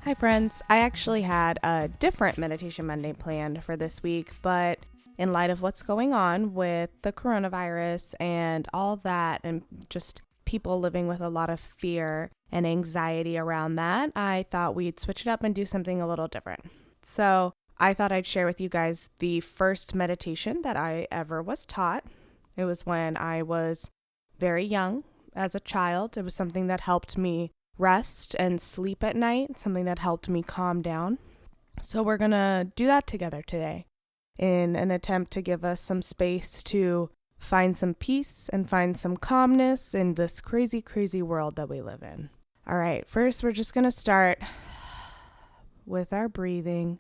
Hi, friends. I actually had a different Meditation Monday planned for this week, but in light of what's going on with the coronavirus and all that, and just people living with a lot of fear and anxiety around that, I thought we'd switch it up and do something a little different. So I thought I'd share with you guys the first meditation that I ever was taught. It was when I was very young as a child. It was something that helped me rest and sleep at night, something that helped me calm down. So we're going to do that together today in an attempt to give us some space to find some peace and find some calmness in this crazy, crazy world that we live in. All right, first we're just going to start with our breathing.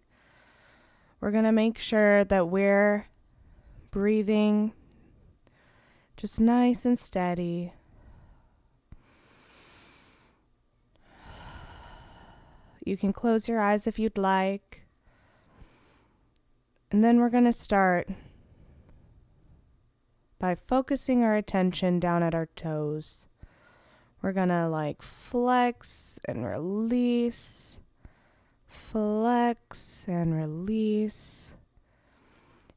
We're going to make sure that we're breathing just nice and steady. You can close your eyes if you'd like. And then we're going to start by focusing our attention down at our toes. We're going to flex and release, flex and release.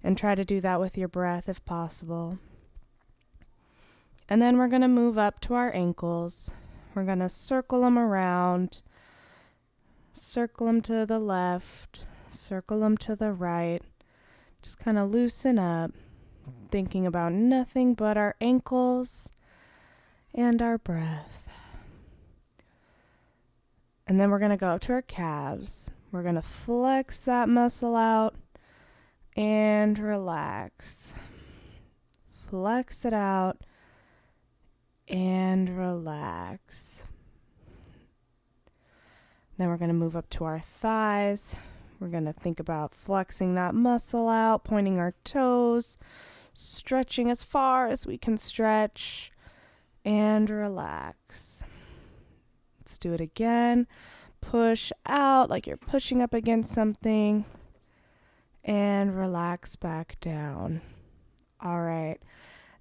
And try to do that with your breath if possible. And then we're going to move up to our ankles. We're going to circle them around. Circle them to the left, circle them to the right. Just kind of loosen up, thinking about nothing but our ankles and our breath. And then we're going to go up to our calves. We're going to flex that muscle out and relax. Flex it out and relax. Then we're going to move up to our thighs. We're going to think about flexing that muscle out, pointing our toes, stretching as far as we can stretch, and relax. Let's do it again. Push out like you're pushing up against something, and relax back down. All right.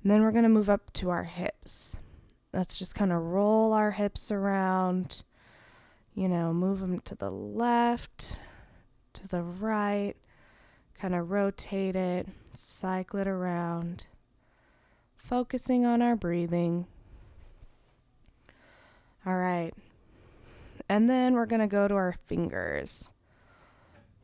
And then we're going to move up to our hips. Let's just kind of roll our hips around. Move them to the left, to the right, kind of rotate it, cycle it around, focusing on our breathing. All right. And then we're going to go to our fingers.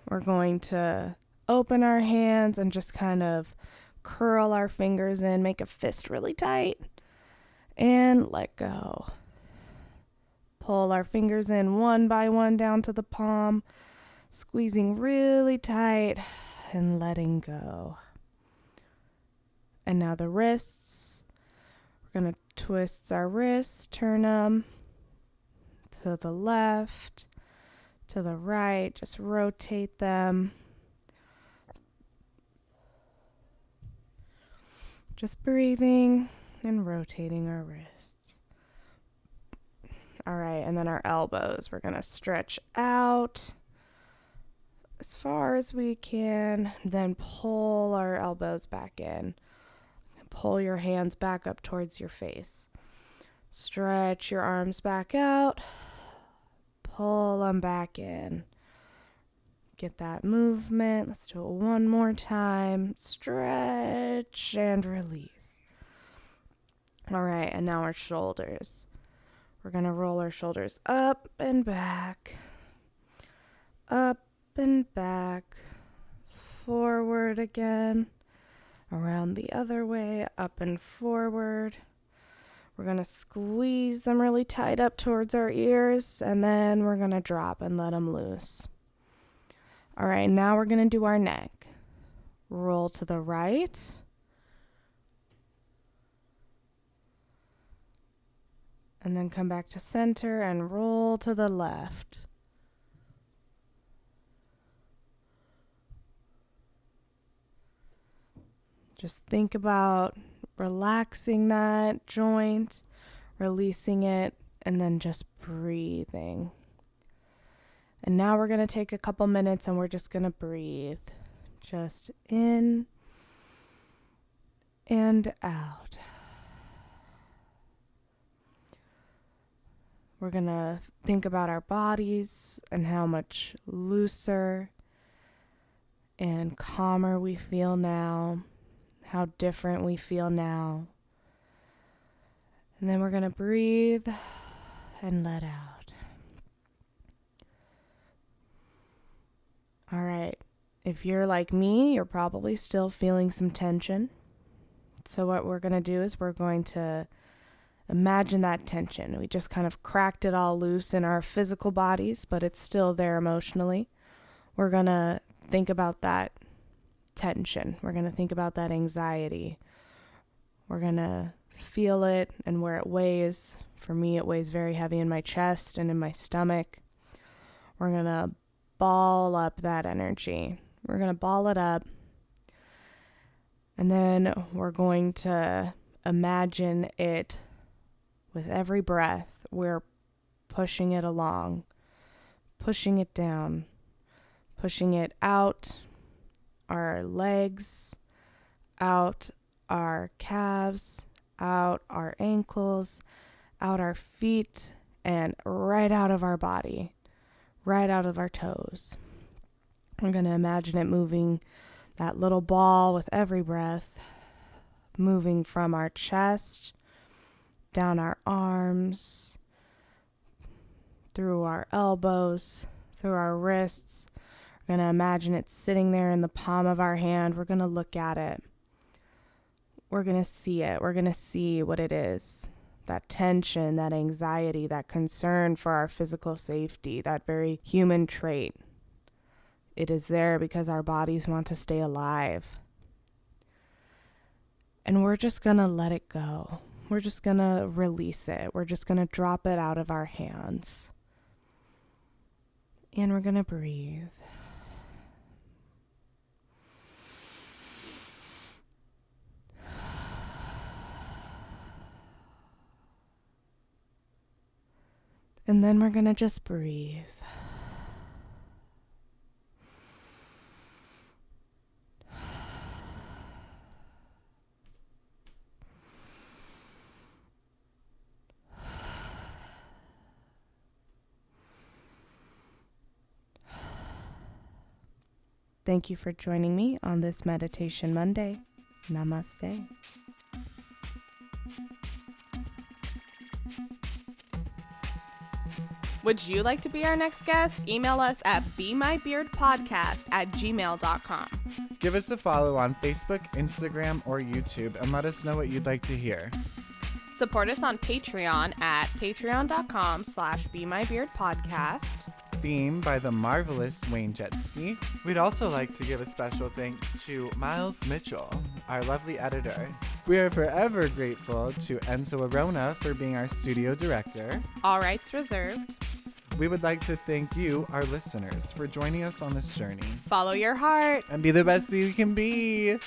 We're going to open our hands and just kind of curl our fingers in, make a fist really tight, and let go. Pull our fingers in one by one down to the palm, squeezing really tight and letting go. And now the wrists. We're going to twist our wrists, turn them to the left, to the right, just rotate them. Just breathing and rotating our wrists. All right, and then our elbows. We're going to stretch out as far as we can, then pull our elbows back in. Pull your hands back up towards your face. Stretch your arms back out. Pull them back in. Get that movement. Let's do it one more time. Stretch and release. All right, and now our shoulders. We're going to roll our shoulders up and back, forward again, around the other way, up and forward. We're going to squeeze them really tight up towards our ears, and then we're going to drop and let them loose. All right, now we're going to do our neck. Roll to the right. And then come back to center and roll to the left. Just think about relaxing that joint, releasing it, and then just breathing. And now we're going to take a couple minutes and we're just going to breathe. Just in and out. We're going to think about our bodies and how much looser and calmer we feel now, how different we feel now. And then we're going to breathe and let out. All right. If you're like me, you're probably still feeling some tension. So what we're going to do is we're going to imagine that tension. We just kind of cracked it all loose in our physical bodies, but it's still there emotionally. We're going to think about that tension. We're going to think about that anxiety. We're going to feel it and where it weighs. For me, it weighs very heavy in my chest and in my stomach. We're going to ball up that energy. We're going to ball it up. And then we're going to imagine it with every breath. We're pushing it along, pushing it down, pushing it out our legs, out our calves, out our ankles, out our feet, and right out of our body, right out of our toes. We're going to imagine it moving, that little ball with every breath, moving from our chest, down our arms, through our elbows, through our wrists. We're going to imagine it sitting there in the palm of our hand. We're going to look at it. We're going to see it. We're going to see what it is. That tension, that anxiety, that concern for our physical safety, that very human trait. It is there because our bodies want to stay alive. And we're just going to let it go. We're just going to release it. We're just going to drop it out of our hands. And we're going to breathe. And then we're going to just breathe. Thank you for joining me on this Meditation Monday. Namaste. Would you like to be our next guest? Email us at bemybeardpodcast@gmail.com. Give us a follow on Facebook, Instagram, or YouTube, and let us know what you'd like to hear. Support us on Patreon at patreon.com/bemybeardpodcast. Theme by the marvelous Wayne Jetski. We'd also like to give a special thanks to Miles Mitchell, our lovely editor. We are forever grateful to Enzo Arona for being our studio director. All rights reserved. We would like to thank you, our listeners, for joining us on this journey. Follow your heart And be the best you can be.